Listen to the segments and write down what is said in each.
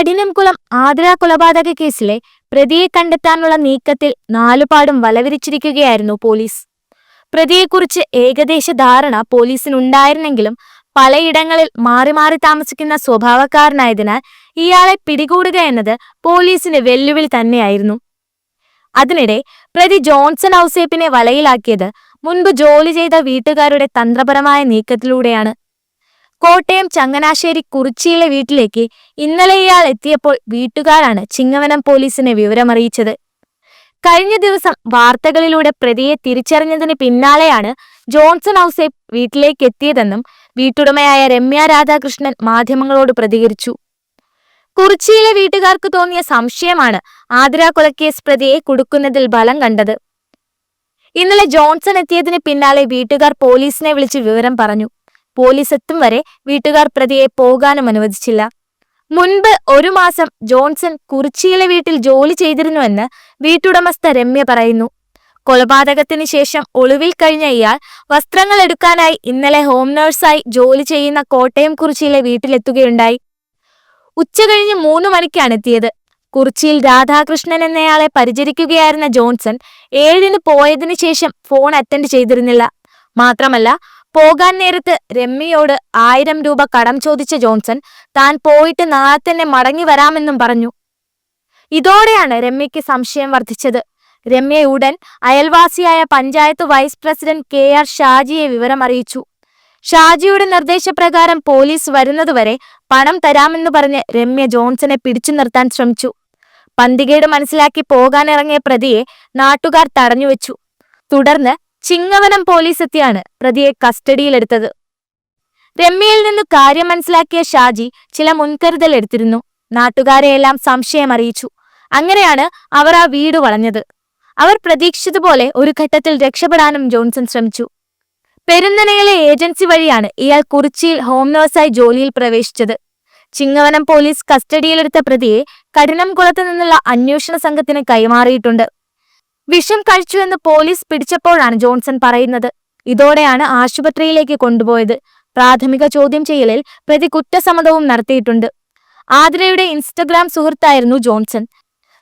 കഠിനംകുളം ആതിര കൊലപാതക കേസിലെ പ്രതിയെ കണ്ടെത്താനുള്ള നീക്കത്തിൽ നാലുപാടും വലവിരിച്ചിരിക്കുകയായിരുന്നു പോലീസ്. പ്രതിയെക്കുറിച്ച് ഏകദേശ ധാരണ പോലീസിനുണ്ടായിരുന്നെങ്കിലും പലയിടങ്ങളിൽ മാറി മാറി താമസിക്കുന്ന സ്വഭാവക്കാരനായതിനാൽ ഇയാളെ പിടികൂടുക എന്നത് പോലീസിന് വെല്ലുവിളി തന്നെയായിരുന്നു. അതിനിടെ പ്രതി ജോൺസൺ ഔസേപ്പിനെ വലയിലാക്കിയത് മുൻപ് ജോലി ചെയ്ത വീട്ടുകാരുടെ തന്ത്രപരമായ നീക്കത്തിലൂടെയാണ്. കോട്ടയം ചങ്ങനാശ്ശേരി കുറിച്ചിയിലെ വീട്ടിലേക്ക് ഇന്നലെ ഇയാൾ എത്തിയപ്പോൾ വീട്ടുകാരാണ് ചിങ്ങവനം പോലീസിനെ വിവരമറിയിച്ചത്. കഴിഞ്ഞ ദിവസം വാർത്തകളിലൂടെ പ്രതിയെ തിരിച്ചറിഞ്ഞതിന് പിന്നാലെയാണ് ജോൺസൺ ഔസേപ്പ് വീട്ടിലേക്ക് എത്തിയതെന്നും വീട്ടുടമയായ രമ്യ രാധാകൃഷ്ണൻ മാധ്യമങ്ങളോട് പ്രതികരിച്ചു. കുറിച്ചിയിലെ വീട്ടുകാർക്ക് തോന്നിയ സംശയമാണ് ആതിര കൊലക്കേസ് പ്രതിയെ കുടുക്കുന്നതിൽ ബലം കണ്ടത്. ഇന്നലെ ജോൺസൺ എത്തിയതിന് പിന്നാലെ വീട്ടുകാർ പോലീസിനെ വിളിച്ച് വിവരം പറഞ്ഞു. പോലീസ് എത്തും വരെ വീട്ടുകാർ പ്രതിയെ പോകാനും അനുവദിച്ചില്ല. മുൻപ് ഒരു മാസം ജോൺസൺ കുറിച്ചിയിലെ വീട്ടിൽ ജോലി ചെയ്തിരുന്നുവെന്ന് വീട്ടുടമസ്ഥ രമ്യ പറയുന്നു. കൊലപാതകത്തിന് ശേഷം ഒളിവിൽ കഴിഞ്ഞ ഇയാൾ വസ്ത്രങ്ങൾ എടുക്കാനായി ഇന്നലെ ഹോം നഴ്സായി ജോലി ചെയ്യുന്ന കോട്ടയം കുറിച്ചിയിലെ വീട്ടിലെത്തുകയുണ്ടായി. ഉച്ചകഴിഞ്ഞ് 3 മണിക്കാണ് എത്തിയത്. കുറിച്ചിയിൽ രാധാകൃഷ്ണൻ എന്നയാളെ പരിചരിക്കുകയായിരുന്ന ജോൺസൺ 7-ന് പോയതിനു ശേഷം ഫോൺ അറ്റൻഡ് ചെയ്തിരുന്നില്ല. മാത്രമല്ല, പോകാൻ നേരത്ത് രമ്യയോട് 1000 രൂപ കടം ചോദിച്ച ജോൺസൺ താൻ പോയിട്ട് നാളെ തന്നെ മടങ്ങി വരാമെന്നും പറഞ്ഞു. ഇതോടെയാണ് രമ്യയ്ക്ക് സംശയം വർദ്ധിച്ചത്. രമ്യ ഉടൻ അയൽവാസിയായ പഞ്ചായത്ത് വൈസ് പ്രസിഡന്റ് KR ഷാജിയെ വിവരമറിയിച്ചു. ഷാജിയുടെ നിർദ്ദേശപ്രകാരം പോലീസ് വരുന്നതുവരെ പണം തരാമെന്ന് പറഞ്ഞ് രമ്യ ജോൺസനെ പിടിച്ചു നിർത്താൻ ശ്രമിച്ചു. പന്തികേട് മനസ്സിലാക്കി പോകാനിറങ്ങിയ പ്രതിയെ നാട്ടുകാർ തടഞ്ഞുവെച്ചു. തുടർന്ന് ചിങ്ങവനം പോലീസ് എത്തിയാണ് പ്രതിയെ കസ്റ്റഡിയിലെടുത്തത്. രമ്യയിൽ നിന്ന് കാര്യം മനസ്സിലാക്കിയ ഷാജി ചില മുൻകരുതൽ എടുത്തിരുന്നു. നാട്ടുകാരെയെല്ലാം സംശയം അറിയിച്ചു. അങ്ങനെയാണ് അവർ ആ വീട് വളഞ്ഞത്. അവർ പ്രതീക്ഷിച്ചതുപോലെ ഒരു ഘട്ടത്തിൽ രക്ഷപ്പെടാനും ജോൺസൺ ശ്രമിച്ചു. പെരുന്നനയിലെ ഏജൻസി വഴിയാണ് ഇയാൾ കുറിച്ചിയിൽ ഹോം നഴ്സായി ജോലിയിൽ പ്രവേശിച്ചത്. ചിങ്ങവനം പോലീസ് കസ്റ്റഡിയിലെടുത്ത പ്രതിയെ കഠിനംകുളത്ത് നിന്നുള്ള അന്വേഷണ സംഘത്തിന് കൈമാറിയിട്ടുണ്ട്. വിഷം കഴിച്ചുവെന്ന് പോലീസ് പിടിച്ചപ്പോഴാണ് ജോൺസൺ പറയുന്നത്. ഇതോടെയാണ് ആശുപത്രിയിലേക്ക് കൊണ്ടുപോയത്. പ്രാഥമിക ചോദ്യം ചെയ്യലിൽ പ്രതി കുറ്റസമ്മതവും നടത്തിയിട്ടുണ്ട്. ആതിരയുടെ ഇൻസ്റ്റഗ്രാം സുഹൃത്തായിരുന്നു ജോൺസൺ.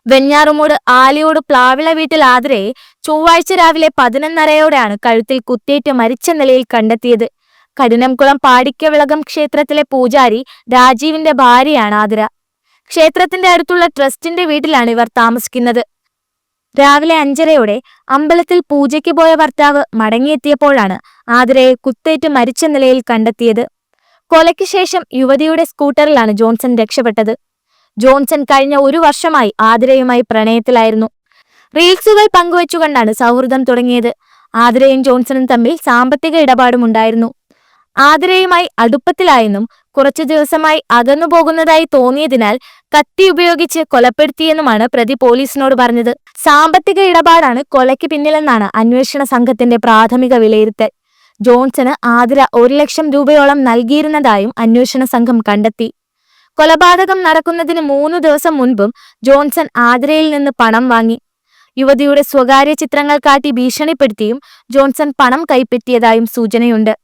വെഞ്ഞാറുമൂട് ആലിയോട് പ്ലാവിള വീട്ടിൽ ആതിരയെ ചൊവ്വാഴ്ച രാവിലെ 11:30-യോടെയാണ് കഴുത്തിൽ കുത്തേറ്റ് മരിച്ച നിലയിൽ കണ്ടെത്തിയത്. കഠിനംകുളം പാടിക്കവിളകം ക്ഷേത്രത്തിലെ പൂജാരി രാജീവിന്റെ ഭാര്യയാണ് ആതിര. ക്ഷേത്രത്തിന്റെ അടുത്തുള്ള ട്രസ്റ്റിന്റെ വീട്ടിലാണ് ഇവർ താമസിക്കുന്നത്. രാവിലെ 5:30-യോടെ അമ്പലത്തിൽ പൂജയ്ക്ക് പോയ ഭർത്താവ് മടങ്ങിയെത്തിയപ്പോഴാണ് ആതിരയെ കുത്തേറ്റ് മരിച്ച നിലയിൽ കണ്ടെത്തിയത്. കൊലയ്ക്ക് ശേഷം യുവതിയുടെ സ്കൂട്ടറിലാണ് ജോൺസൺ രക്ഷപ്പെട്ടത്. ജോൺസൺ കഴിഞ്ഞ 1 വർഷമായി ആതിരയുമായി പ്രണയത്തിലായിരുന്നു. റീൽസുകൾ പങ്കുവെച്ചുകൊണ്ടാണ് സൗഹൃദം തുടങ്ങിയത്. ആതിരയും ജോൺസണും തമ്മിൽ സാമ്പത്തിക ഇടപാടുമുണ്ടായിരുന്നു. ആതിരയുമായി അടുപ്പത്തിലായെന്നും കുറച്ചു ദിവസമായി അകന്നു പോകുന്നതായി തോന്നിയതിനാൽ കത്തി ഉപയോഗിച്ച് കൊലപ്പെടുത്തിയെന്നുമാണ് പ്രതി പോലീസിനോട് പറഞ്ഞത്. സാമ്പത്തിക ഇടപാടാണ് കൊലയ്ക്ക് പിന്നിലെന്നാണ് അന്വേഷണ സംഘത്തിന്റെ പ്രാഥമിക വിലയിരുത്തൽ. ജോൺസന് ആതിര 1 ലക്ഷം രൂപയോളം നൽകിയിരുന്നതായും അന്വേഷണ സംഘം കണ്ടെത്തി. കൊലപാതകം നടക്കുന്നതിന് 3 ദിവസം മുൻപും ജോൺസൺ ആതിരയിൽ നിന്ന് പണം വാങ്ങി. യുവതിയുടെ സ്വകാര്യ ചിത്രങ്ങൾ കാട്ടി ഭീഷണിപ്പെടുത്തിയും ജോൺസൺ പണം കൈപ്പറ്റിയതായും സൂചനയുണ്ട്.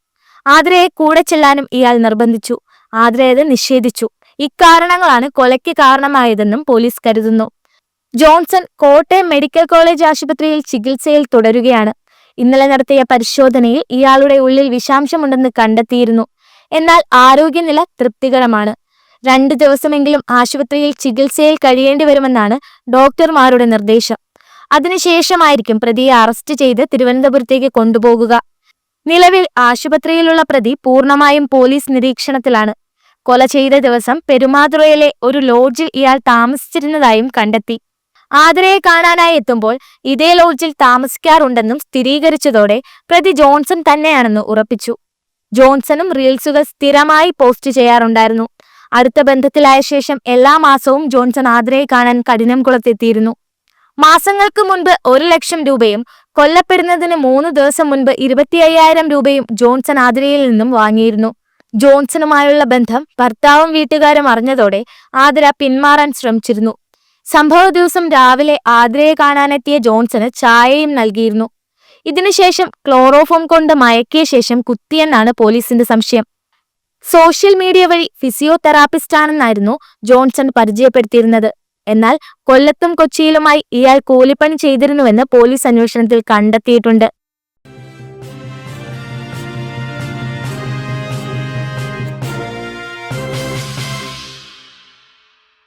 ആതിരയെ കൂടെ ചെല്ലാനും ഇയാൾ നിർബന്ധിച്ചു. ആതിര അത് നിഷേധിച്ചു. ഇക്കാരണങ്ങളാണ് കൊലയ്ക്ക് കാരണമായതെന്നും പോലീസ് കരുതുന്നു. ജോൺസൺ കോട്ടയം മെഡിക്കൽ കോളേജ് ആശുപത്രിയിൽ ചികിത്സയിൽ തുടരുകയാണ്. ഇന്നലെ നടത്തിയ പരിശോധനയിൽ ഇയാളുടെ ഉള്ളിൽ വിഷാംശമുണ്ടെന്ന് കണ്ടെത്തിയിരുന്നു. എന്നാൽ ആരോഗ്യനില തൃപ്തികരമാണ്. 2 ദിവസമെങ്കിലും ആശുപത്രിയിൽ ചികിത്സയിൽ കഴിയേണ്ടി വരുമെന്നാണ് ഡോക്ടർമാരുടെ നിർദ്ദേശം. അതിനുശേഷമായിരിക്കും പ്രതിയെ അറസ്റ്റ് ചെയ്ത് തിരുവനന്തപുരത്തേക്ക് കൊണ്ടുപോകുക. നിലവിൽ ആശുപത്രിയിലുള്ള പ്രതി പൂർണ്ണമായും പോലീസ് നിരീക്ഷണത്തിലാണ്. കൊല ചെയ്ത ദിവസം പെരുമാതുറയിലെ ഒരു ലോഡ്ജിൽ ഇയാൾ താമസിച്ചിരുന്നതായും കണ്ടെത്തി. ആതിരയെ കാണാനായി എത്തുമ്പോൾ ഇതേ ലോഡ്ജിൽ താമസിക്കാറുണ്ടെന്നും സ്ഥിരീകരിച്ചതോടെ പ്രതി ജോൺസൺ തന്നെയാണെന്ന് ഉറപ്പിച്ചു. ജോൺസണും റീൽസുകൾ സ്ഥിരമായി പോസ്റ്റ് ചെയ്യാറുണ്ടായിരുന്നു. അടുത്ത ബന്ധത്തിലായ ശേഷം എല്ലാ മാസവും ജോൺസൺ ആതിരയെ കാണാൻ കഠിനംകുളത്തെത്തിയിരുന്നു. മാസങ്ങൾക്ക് മുൻപ് 1 ലക്ഷം രൂപയും കൊല്ലപ്പെടുന്നതിന് 3 ദിവസം മുൻപ് 25,000 രൂപയും ജോൺസൺ ആതിരയിൽ നിന്നും വാങ്ങിയിരുന്നു. ജോൺസണുമായുള്ള ബന്ധം ഭർത്താവും വീട്ടുകാരും അറിഞ്ഞതോടെ ആതിര പിന്മാറാൻ ശ്രമിച്ചിരുന്നു. സംഭവ ദിവസം രാവിലെ ആതിരയെ കാണാനെത്തിയ ജോൺസന് ചായയും നൽകിയിരുന്നു. ഇതിനുശേഷം ക്ലോറോഫോം കൊണ്ട് മയക്കിയ ശേഷം കുത്തിയെന്നാണ് പോലീസിന്റെ സംശയം. സോഷ്യൽ മീഡിയ വഴി ഫിസിയോതെറാപ്പിസ്റ്റാണെന്നായിരുന്നു ജോൺസൺ പരിചയപ്പെടുത്തിയിരുന്നത്. എന്നാൽ കൊല്ലത്തും കൊച്ചിയിലുമായി ഇയാൾ കൂലിപ്പണി ചെയ്തിരുന്നുവെന്ന് പോലീസ് അന്വേഷണത്തിൽ കണ്ടെത്തിയിട്ടുണ്ട്.